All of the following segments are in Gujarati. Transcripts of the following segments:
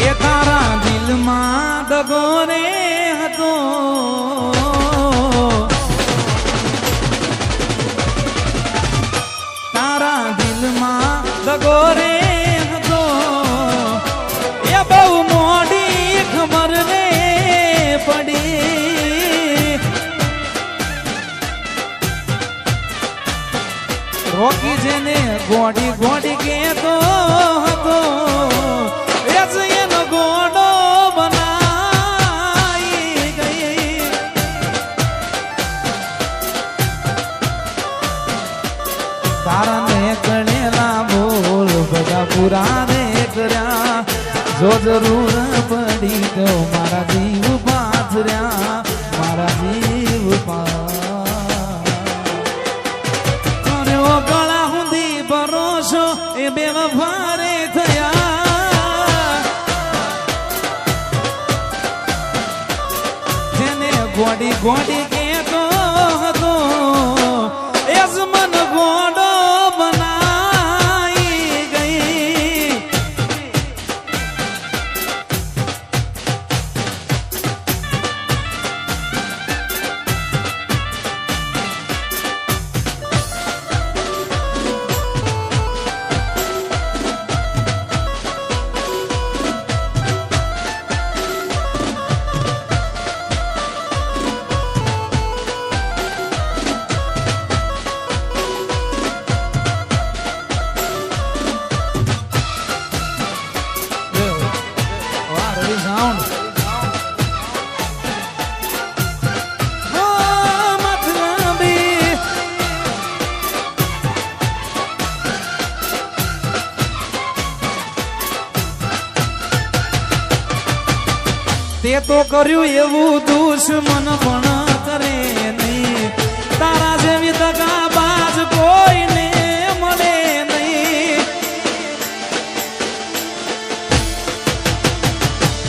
એ તારા દિલમાં દગો રે હતો, તારા દિલમાં દગો રે હતો, એ બહુ મોડી ખબર રે પડી. રોકી જેને ગોડી ગોડી કેતો હતો, એ જ એનો ગોડો બનાઈ ગઈ. તારા ને કણેલા બોલ બધા પૂરા રે કર્યા, જો જરૂર પડી તો મારા જીવ પાથર્યા, મારા જીવ પાથર્યો. ગળા સુધી ભરોસો એ બેવફા રે થયા, જેને ગોડી ગોડી કેતો હતો, એ જ મન ગોડો બનાઈ ગઈ. તે તો કર્યું એવું દુશ્મન પણ કરે નહીં, તારા જેવી દગાબાજ કોઈને મળે નહીં.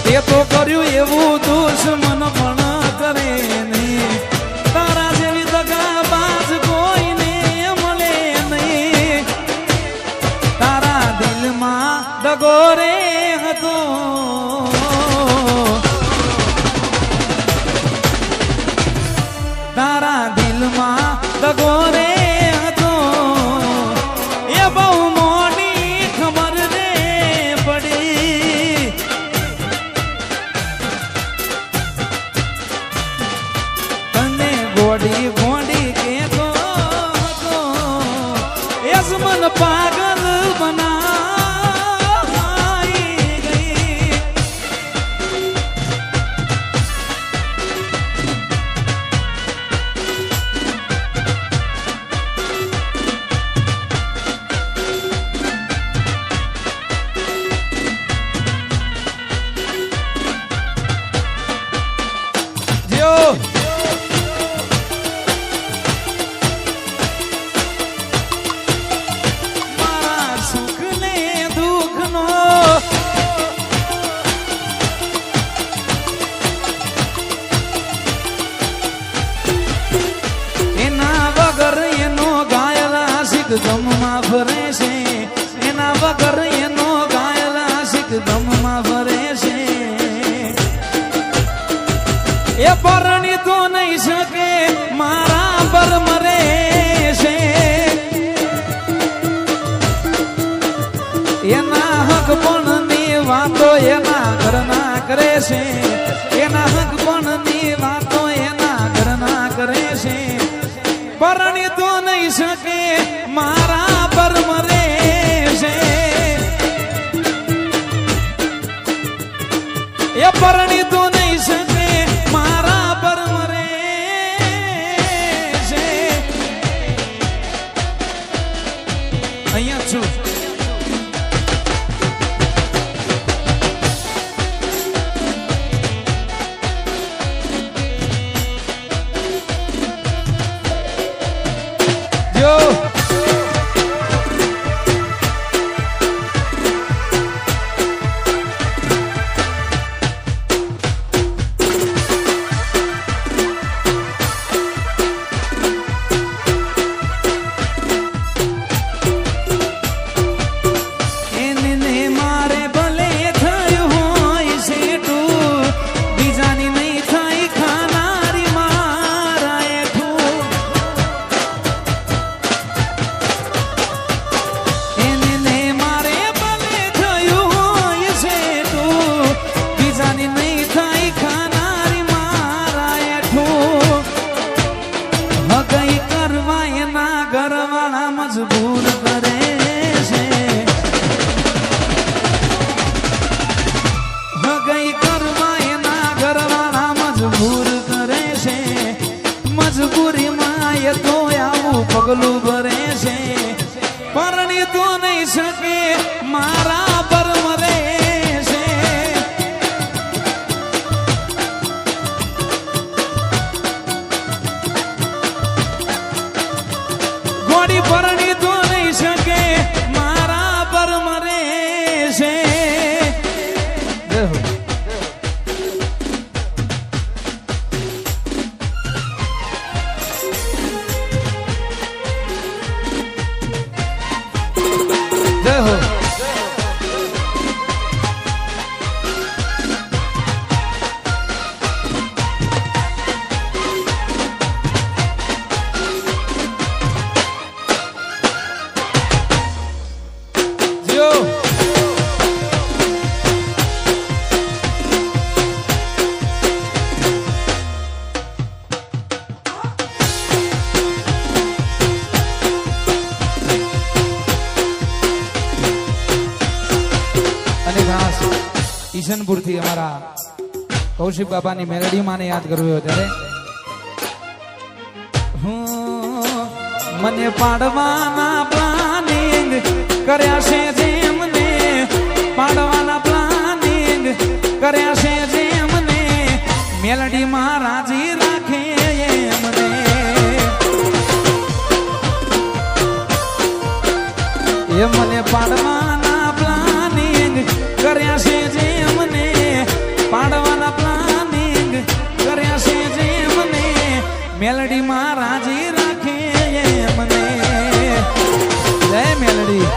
તે તો કર્યું એવું દુશ્મન પણ કરે નહીં, તારા જેવી દગાબાજ કોઈને મળે નહીં. તારા દિલમાં દગો રે હતો, તારા દિલમાં દગો રે હતો, એ બહુ મોડી ખબર રે પડી. તને ગોડી ગોડી કેતો હતો, એ જ મન પાગલ બનાઈ ગઈ. મારા સુખ ને દુઃખ નો એના વગર એનો ગાયલા શીખ ગમમાં ફરે છે, એના વગર એનો ગાયલા શીખ ગમમાં ફરે છે. એ પરણી તો નહીં શકે મારા પર મરે છે, એના હક પણ ની વાતો એના ઘરના કરે છે, એના હક પણ ની વાતો એના ઘરના કરે છે. પરણી તો નહીં શકે મારા પર મરે છે, એ પરણી તો નહીં શકે મારા પર મરે છે. અહીંયા છું જો પગલું ભરે છે પરણી તો નહીં શકે મારા પર મરે છે ગોડી પરણી તો નહીં શકે મારા પર મરે છે ઈશનપુર થી અમારા કૌશિક બાબાની મેલડી માને યાદ કરવી ત્યારે મને પાડવાના પ્લાનિંગ કર્યા છે જેમને પાડવાના પ્લાનિંગ કર્યા છે જેમને મેલડી માં રાજી રાખે એમને એ મને પાડવાના પ્લાનિંગ કર્યા છે જેમને પાડવાના પ્લાનિંગ કર્યા છે જેમને મેલડી માં રાજી રાખે એમને જય મેલડી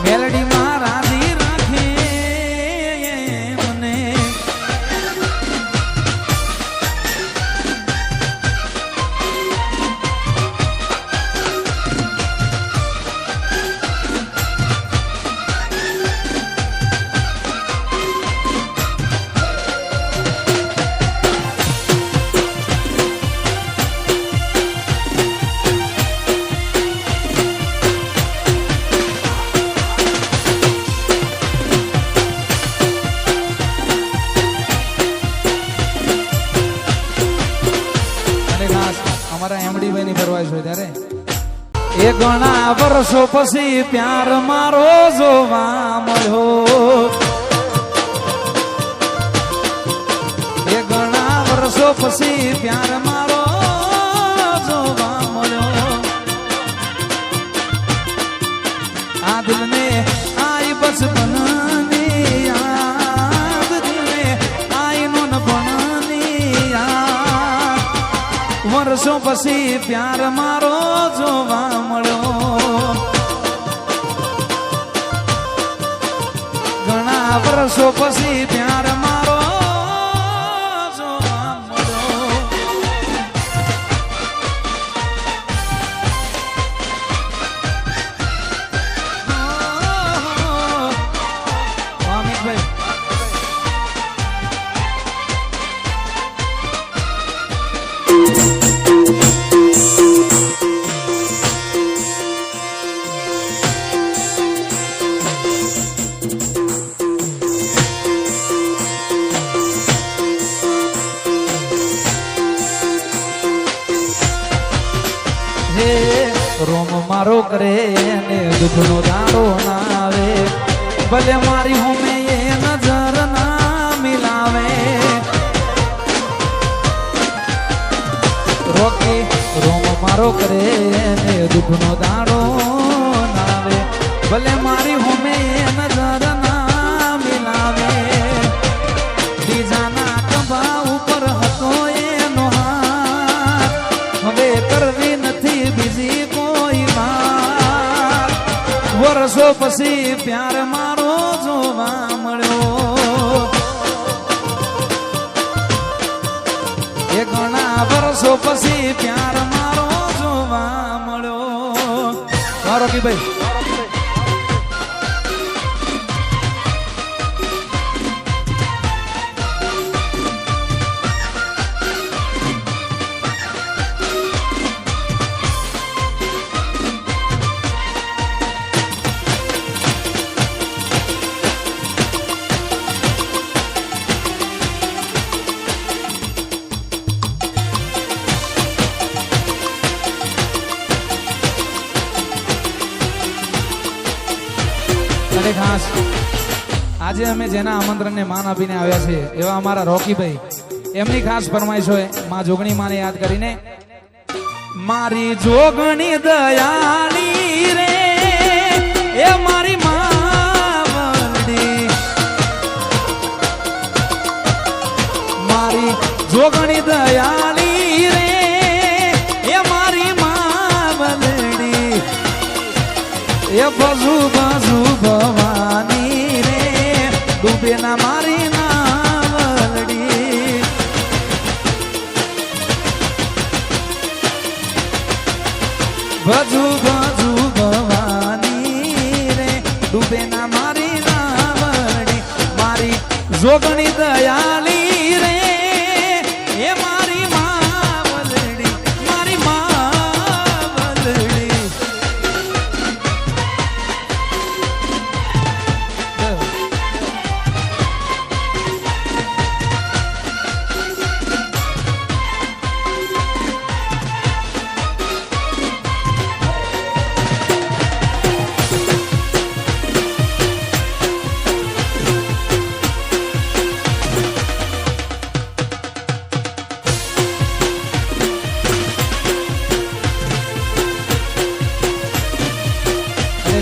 મેલડી માં રાજી રાખે એમને એ ઘણા વર્ષો પછી પ્યાર મારો જોવા મળ્યો એ ઘણા વર્ષો પછી પ્યાર મારો જોવા મળ્યો આ દિલને આઈ બચપનની યાદ દિલને આઈ નોનપણની યાદ વર્ષો પછી પ્યાર મારો જોવા મળ્યો ઘણા વર્ષો પછી પ્યાર મારો જોવા મળ્યો અમિતભાઈ રોમ મારો કરે ને દુઃખનો દાડો ના આવે ભલે મારી હોમે એ નજર ના મિલાવે રોકી રોમ મારો કરે ને દુઃખનો દાડો ના આવે ભલે મારી હોમે એ નજર ના મિલાવે બીજાના ખભા ઉપર હતો એનો હાથ હવે કરવી નથી બીજી વર્ષો પછી પ્યાર મારો જોવા મળ્યો એ ઘણા વર્ષો પછી પ્યાર મારો જોવા મળ્યો મારો કે ભાઈ અને ખાસ આજે અમે જેના આમંત્રણને માન આપીને આવ્યા છીએ એવા અમારા રોકીભાઈ, એમની ખાસ ફરમાઈશ હોય માં જોગણી માને યાદ કરીને. મારી જોગણી દયાળી રે એ મારી માવડી, મારી જોગણી દયાળી રે એ મારી માવડી, એ બજુ બજુ ભવાની રે ડૂબે ના મારી નાવડી. બજુ બજુ ભવાની રે ડૂબે ના મારી નાવડી, મારી જોગણી દયાળી રે એ મારી માવલડી, મારી માવલડી.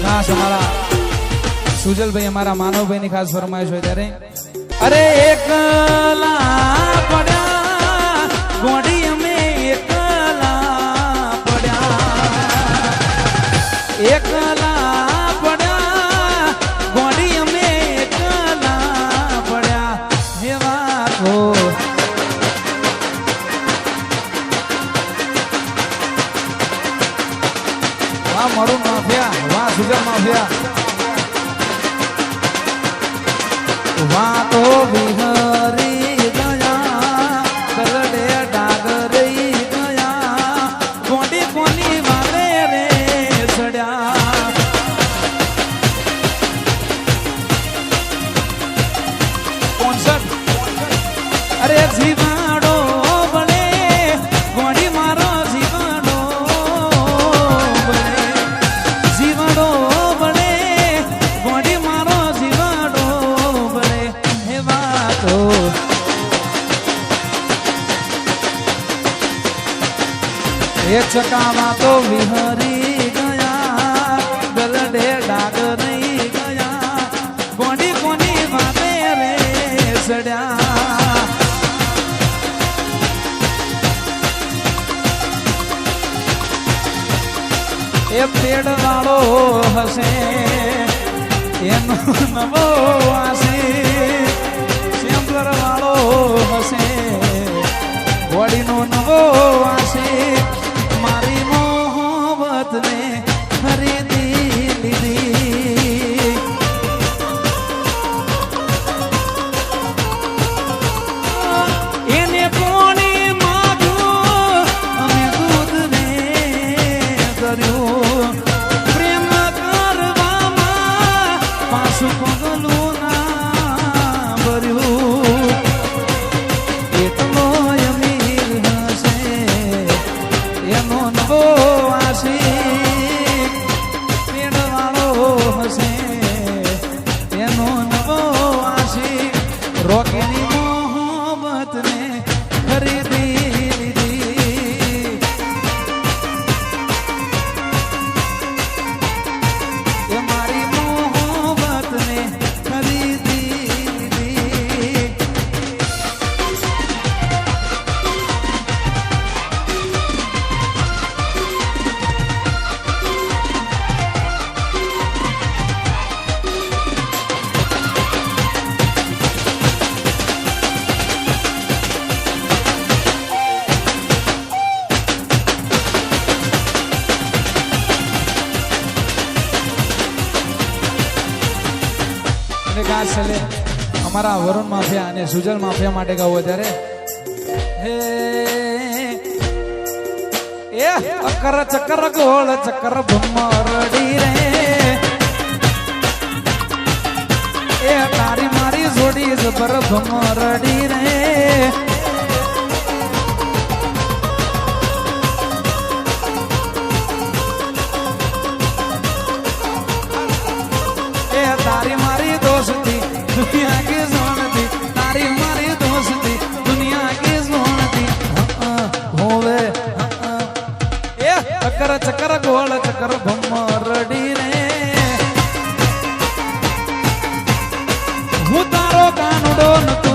ખાસ અમારા સુજલભાઈ, અમારા માનવભાઈ ની ખાસ ફરમાઈશ હોય ત્યારે. અરે એકલા પડ્યા ગોડી અમે એકલા પડ્યા, એકલા પડ્યા ગોડી અમે એકલા પડ્યા. એવા તો વાહ મારું માફિયા, વાહ સુજલ માફિયા, વાતો વિહરી ગયા કરડે ડાગરી ગયા, કોડી કોની વારે રે સડ્યા. કોન્સર્ટ અરે જીવાડો બળે ગોડી મારો જીવાડો બળે, જીવાડો બળે ગોડી મારો જીવાડો બળે. હે વાતો એ ચકામાં તો વિહરી ગયા ગલડે ડાગ નહીં ગયા, ગોડી કોની વાતે રે સડ્યા. એ પેડ વાળો હશે એનો નવો આશે, શેમ્બર વાળો હશે બોડીનો નવો આશે. મારી મોહબ્બત ને ખરીદી લીધી, એને કોણી માગ્યું અમે દૂધ ને કર્યું, પ્રેમ કરવામાં પાછું પગલું ના ભર્યું. એટલો અમીર હશે એનો નવો આશિક, પેડ વાળો હશે એનો નવો આશિક. રોકીની મોહબ્બત ને ખરીદી લીધી, એ મારી મોહબ્બત ને ખરીદી લીધી. અને ખાસ છેલ્લે અમારા વરુણ માફિયા અને સુજલ માફિયા માટે ગાવું અત્યારે. હે એ અકર ચકર ગોળ ચકર ભમરડી રે, એ તારી મારી જોડી જબર ભમરડી રે. આવડો નતો